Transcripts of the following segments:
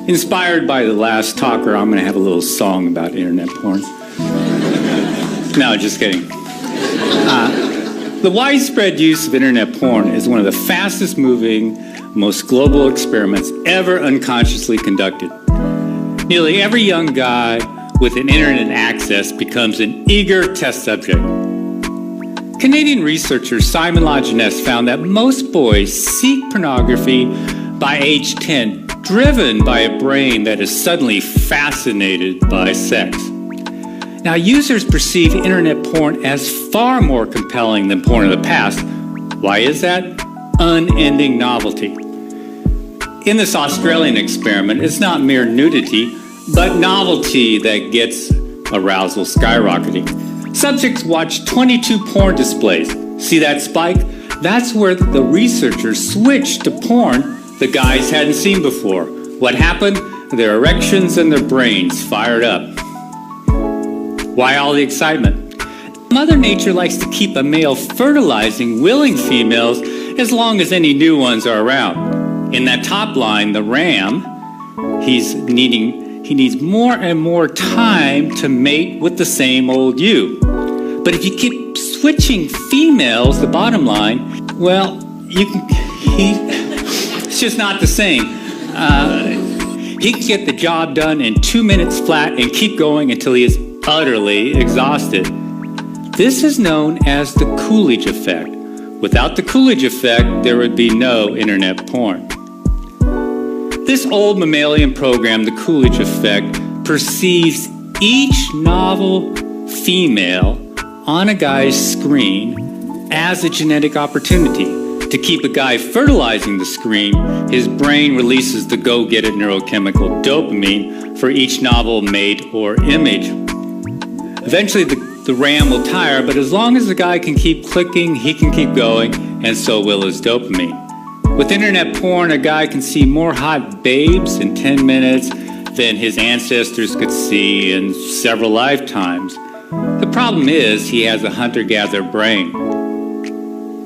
Inspired by the last talker, I'm going to have a little song about internet porn. No, just kidding. The widespread use of internet porn is one of the fastest moving, most global experiments ever unconsciously conducted. Nearly every young guy with an internet access becomes an eager test subject. Canadian researcher Simon Lajeunesse found that most boys seek pornography by age 10, driven by a brain that is suddenly fascinated by sex. Now, users perceive internet porn as far more compelling than porn of the past. Why is that? Unending novelty. In this Australian experiment, it's not mere nudity, but novelty that gets arousal skyrocketing. Subjects watch 22 porn displays. See that spike? That's where the researchers switched to porn the guys hadn't seen before. What happened? Their erections and their brains fired up. Why all the excitement? Mother Nature likes to keep a male fertilizing willing females as long as any new ones are around. In that top line, the ram, he needs more and more time to mate with the same old you. But if you keep switching females, the bottom line, well, it's just not the same. He can get the job done in 2 minutes flat and keep going until he is utterly exhausted. This is known as the Coolidge effect. Without the Coolidge effect, there would be no internet porn. This old mammalian program, the Coolidge effect, perceives each novel female on a guy's screen as a genetic opportunity. To keep a guy fertilizing the screen, his brain releases the go-get-it neurochemical dopamine for each novel mate or image. Eventually, the ram will tire, but as long as the guy can keep clicking, he can keep going, and so will his dopamine. With internet porn, a guy can see more hot babes in 10 minutes than his ancestors could see in several lifetimes. The problem is he has a hunter-gatherer brain.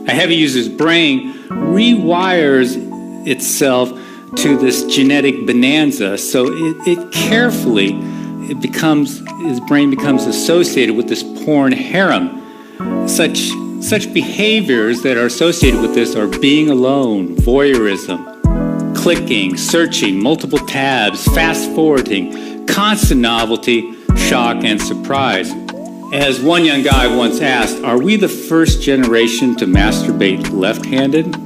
A heavy user's brain rewires itself to this genetic bonanza, so his brain becomes associated with this porn harem. Such behaviors that are associated with this are being alone, voyeurism, clicking, searching, multiple tabs, fast-forwarding, constant novelty, shock, and surprise. As one young guy once asked, are we the first generation to masturbate left-handed?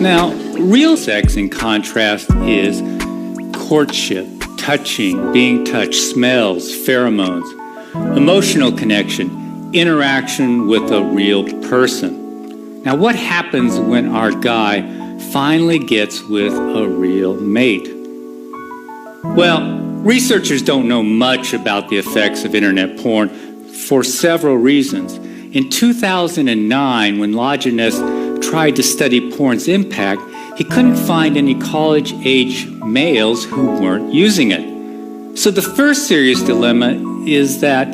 Now, real sex, in contrast, is courtship, touching, being touched, smells, pheromones, emotional connection, interaction with a real person. Now, what happens when our guy finally gets with a real mate? Well, researchers don't know much about the effects of internet porn for several reasons. In 2009, when Lajeunesse tried to study porn's impact, he couldn't find any college-age males who weren't using it. So the first serious dilemma is that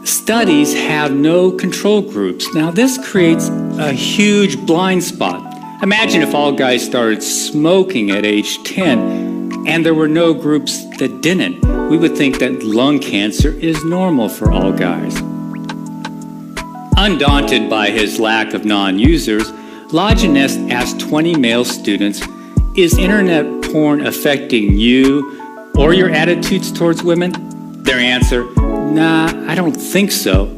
studies have no control groups. Now, this creates a huge blind spot. Imagine if all guys started smoking at age 10 and there were no groups that didn't. We would think that lung cancer is normal for all guys. Undaunted by his lack of non-users, Lajeunesse asked 20 male students, is internet porn affecting you or your attitudes towards women? Their answer, nah, I don't think so.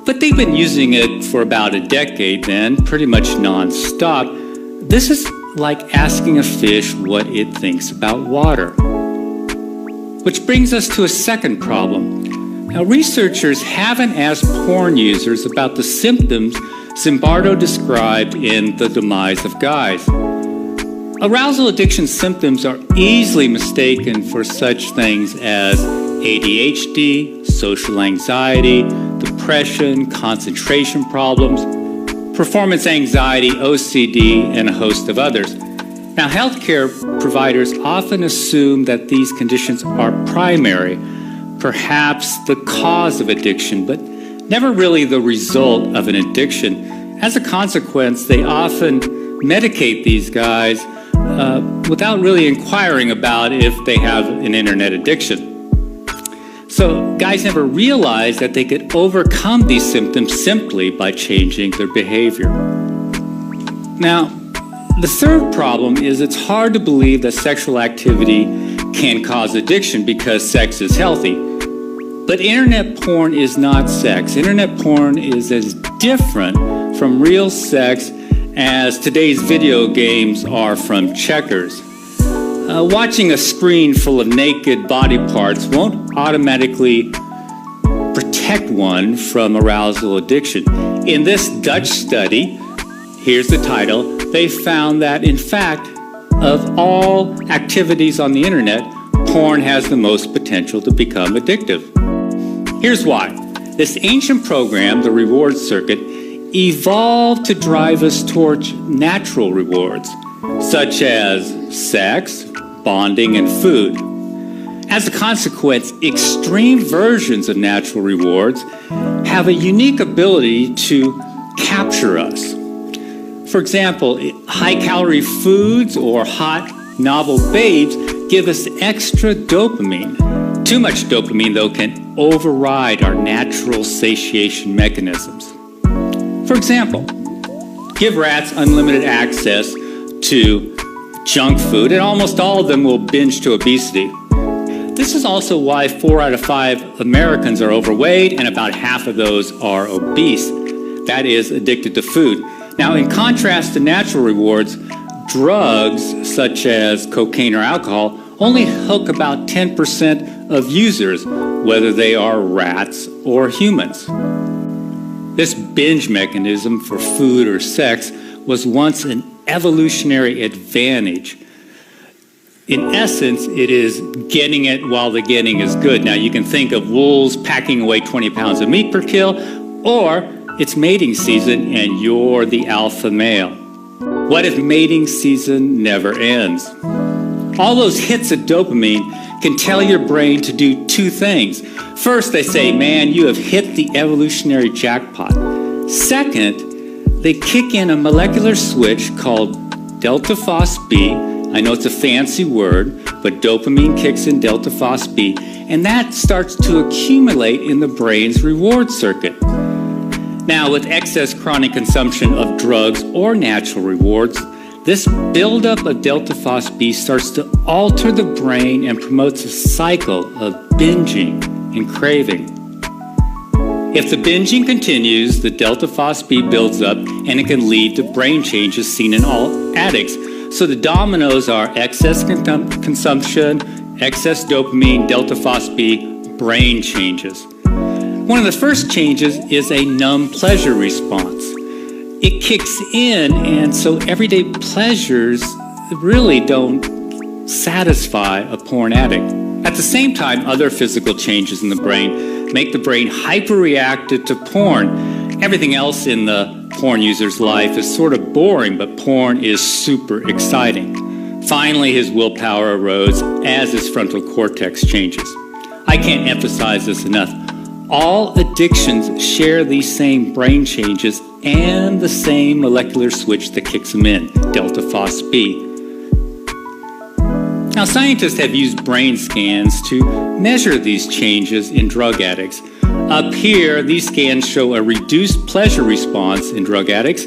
But they've been using it for about a decade then, pretty much non-stop. This is like asking a fish what it thinks about water. Which brings us to a second problem. Now, researchers haven't asked porn users about the symptoms Zimbardo described in The Demise of Guys. Arousal addiction symptoms are easily mistaken for such things as ADHD, social anxiety, depression, concentration problems, performance anxiety, OCD, and a host of others. Now, healthcare providers often assume that these conditions are primary, perhaps the cause of addiction, but never really the result of an addiction. As a consequence, they often medicate these guys without really inquiring about if they have an internet addiction. So guys never realized that they could overcome these symptoms simply by changing their behavior. Now, the third problem is it's hard to believe that sexual activity can cause addiction because sex is healthy. But internet porn is not sex. Internet porn is as different from real sex as today's video games are from checkers. Watching a screen full of naked body parts won't automatically protect one from arousal addiction. In this Dutch study, here's the title, they found that in fact, of all activities on the internet, porn has the most potential to become addictive. Here's why. This ancient program, the reward circuit, evolved to drive us towards natural rewards, such as sex, bonding, and food. As a consequence, extreme versions of natural rewards have a unique ability to capture us. For example, high-calorie foods or hot, novel babes give us extra dopamine. Too much dopamine, though, can override our natural satiation mechanisms. For example, give rats unlimited access to junk food, and almost all of them will binge to obesity. This is also why 4 out of 5 Americans are overweight and about half of those are obese. That is, addicted to food. Now, in contrast to natural rewards, drugs such as cocaine or alcohol only hook about 10% of users, whether they are rats or humans. This binge mechanism for food or sex was once an evolutionary advantage. In essence, it is getting it while the getting is good. Now, you can think of wolves packing away 20 pounds of meat per kill, or it's mating season and you're the alpha male. What if mating season never ends? All those hits of dopamine can tell your brain to do 2 things. First, they say, man, you have hit the evolutionary jackpot. Second, they kick in a molecular switch called delta phos-B. I know it's a fancy word, but dopamine kicks in delta phos-B, and that starts to accumulate in the brain's reward circuit. Now, with excess chronic consumption of drugs or natural rewards, this buildup of delta phos-B starts to alter the brain and promotes a cycle of binging and craving. If the binging continues, the delta phos-B builds up and it can lead to brain changes seen in all addicts. So the dominoes are excess consumption, excess dopamine, delta phos-B, brain changes. One of the first changes is a numb pleasure response. It kicks in, and so everyday pleasures really don't satisfy a porn addict. At the same time, other physical changes in the brain make the brain hyperreactive to porn. Everything else in the porn user's life is sort of boring, but porn is super exciting. Finally, his willpower erodes as his frontal cortex changes. I can't emphasize this enough. All addictions share these same brain changes and the same molecular switch that kicks them in, delta phos-B. Now, scientists have used brain scans to measure these changes in drug addicts. Up here, these scans show a reduced pleasure response in drug addicts.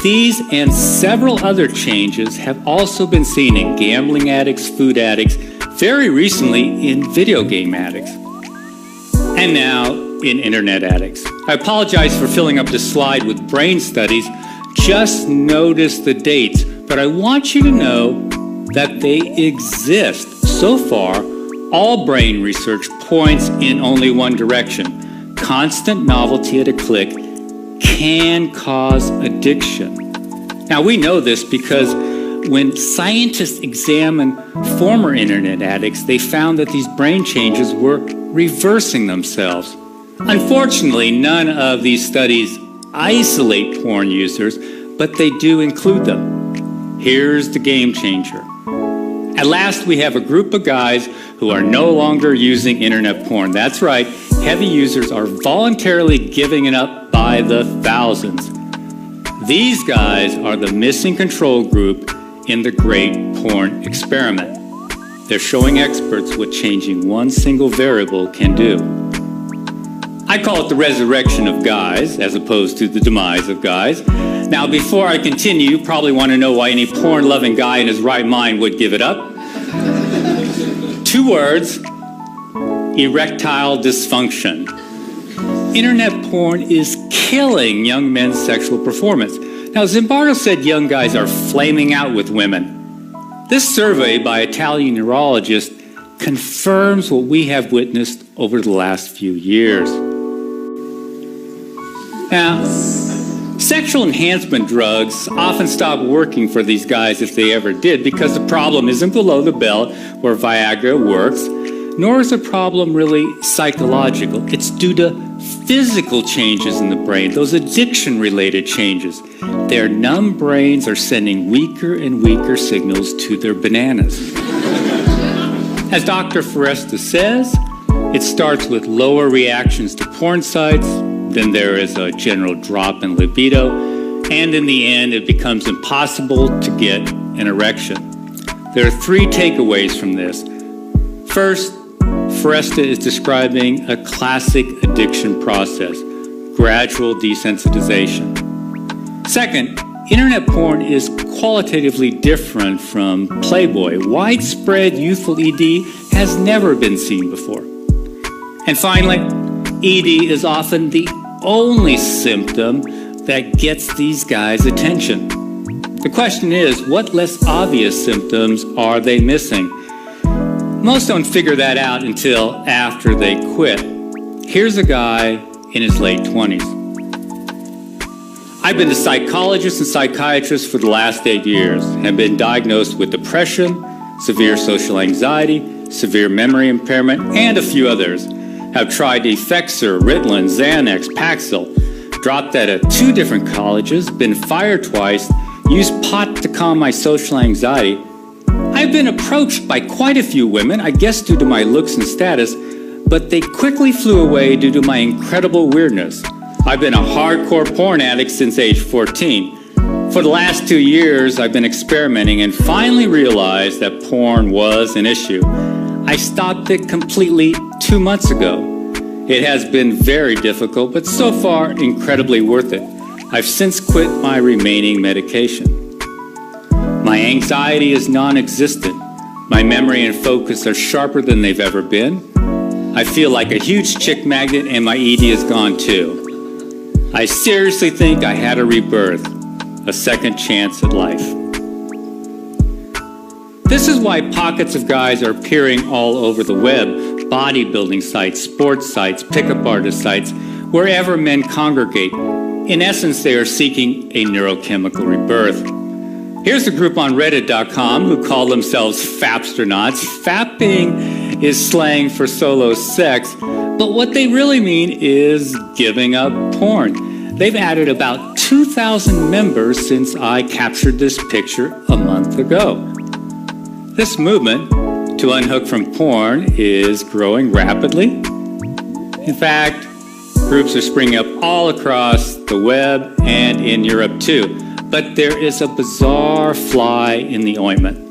These and several other changes have also been seen in gambling addicts, food addicts, very recently in video game addicts, and now in internet addicts. I apologize for filling up this slide with brain studies. Just notice the dates, but I want you to know that they exist. So far, all brain research points in only one direction. Constant novelty at a click can cause addiction. Now, we know this because when scientists examined former internet addicts, they found that these brain changes were reversing themselves. Unfortunately, none of these studies isolate porn users, but they do include them. Here's the game changer. At last, we have a group of guys who are no longer using internet porn. That's right, heavy users are voluntarily giving it up by the thousands. These guys are the missing control group in the great porn experiment. They're showing experts what changing one single variable can do. I call it the resurrection of guys, as opposed to the demise of guys. Now, before I continue, you probably want to know why any porn-loving guy in his right mind would give it up. 2 words: erectile dysfunction. Internet porn is killing young men's sexual performance. Now, Zimbardo said young guys are flaming out with women. This survey by Italian neurologists confirms what we have witnessed over the last few years. Now, sexual enhancement drugs often stop working for these guys if they ever did, because the problem isn't below the belt where Viagra works, nor is the problem really psychological. It's due to physical changes in the brain, those addiction-related changes. Their numb brains are sending weaker and weaker signals to their bananas. As Dr. Foresta says, it starts with lower reactions to porn sites, then there is a general drop in libido, and in the end, it becomes impossible to get an erection. There are 3 takeaways from this. First, Foresta is describing a classic addiction process, gradual desensitization. Second, internet porn is qualitatively different from Playboy. Widespread youthful ED has never been seen before. And finally, ED is often the only symptom that gets these guys' attention. The question is, what less obvious symptoms are they missing? Most don't figure that out until after they quit. Here's a guy in his late 20s. I've been a psychologist and psychiatrist for the last 8 years, have been diagnosed with depression, severe social anxiety, severe memory impairment, and a few others. Have tried Effexor, Ritalin, Xanax, Paxil, dropped out of 2 different colleges, been fired twice, used pot to calm my social anxiety. I've been approached by quite a few women, I guess due to my looks and status, but they quickly flew away due to my incredible weirdness. I've been a hardcore porn addict since age 14. For the last 2 years, I've been experimenting and finally realized that porn was an issue. I stopped it completely 2 months ago. It has been very difficult, but so far incredibly worth it. I've since quit my remaining medication. My anxiety is non-existent. My memory and focus are sharper than they've ever been. I feel like a huge chick magnet and my ED is gone too. I seriously think I had a rebirth, a second chance at life. This is why pockets of guys are appearing all over the web, bodybuilding sites, sports sites, pickup artist sites, wherever men congregate. In essence, they are seeking a neurochemical rebirth. Here's a group on Reddit.com who call themselves Fapsternauts. Fapping is slang for solo sex, but what they really mean is giving up porn. They've added about 2,000 members since I captured this picture a month ago. This movement to unhook from porn is growing rapidly. In fact, groups are springing up all across the web and in Europe too. But there is a bizarre fly in the ointment.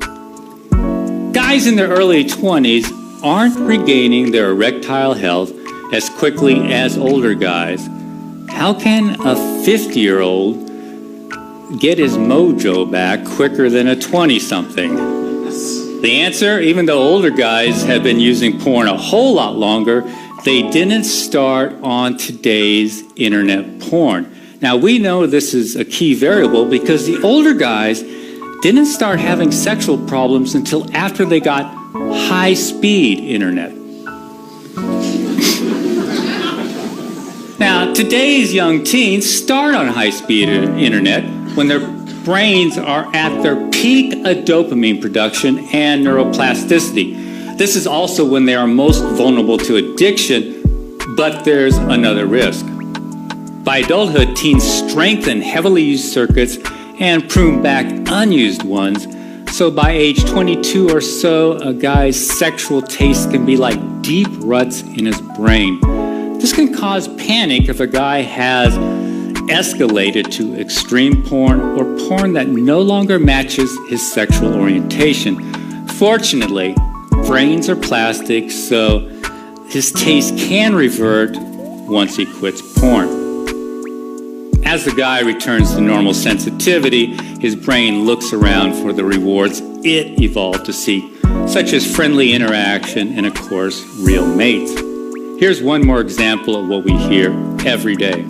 Guys in their early 20s aren't regaining their erectile health as quickly as older guys. How can a 50-year-old get his mojo back quicker than a 20-something? The answer, even though older guys have been using porn a whole lot longer, they didn't start on today's internet porn. Now, we know this is a key variable because the older guys didn't start having sexual problems until after they got high-speed internet. Now, today's young teens start on high-speed internet when their brains are at their peak of dopamine production and neuroplasticity. This is also when they are most vulnerable to addiction, but there's another risk. By adulthood, teens strengthen heavily used circuits and prune back unused ones. So by age 22 or so, a guy's sexual taste can be like deep ruts in his brain. This can cause panic if a guy has escalated to extreme porn or porn that no longer matches his sexual orientation. Fortunately, brains are plastic, so his taste can revert once he quits porn. As the guy returns to normal sensitivity, his brain looks around for the rewards it evolved to seek, such as friendly interaction and, of course, real mates. Here's one more example of what we hear every day.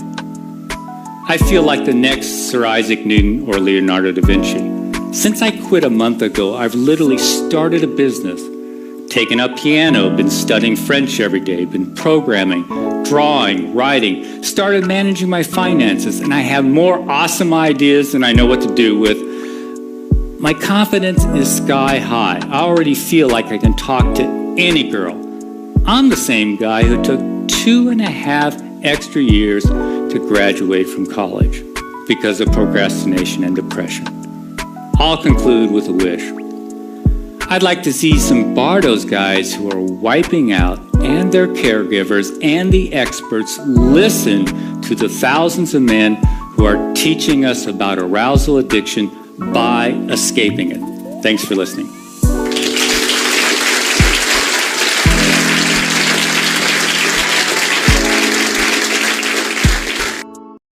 I feel like the next Sir Isaac Newton or Leonardo da Vinci. Since I quit a month ago, I've literally started a business, taken up piano, been studying French every day, been programming, drawing, writing, started managing my finances, and I have more awesome ideas than I know what to do with. My confidence is sky high. I already feel like I can talk to any girl. I'm the same guy who took 2.5 extra years to graduate from college because of procrastination and depression. I'll conclude with a wish. I'd like to see some Bardo's guys who are wiping out and their caregivers and the experts listen to the thousands of men who are teaching us about arousal addiction by escaping it. Thanks for listening.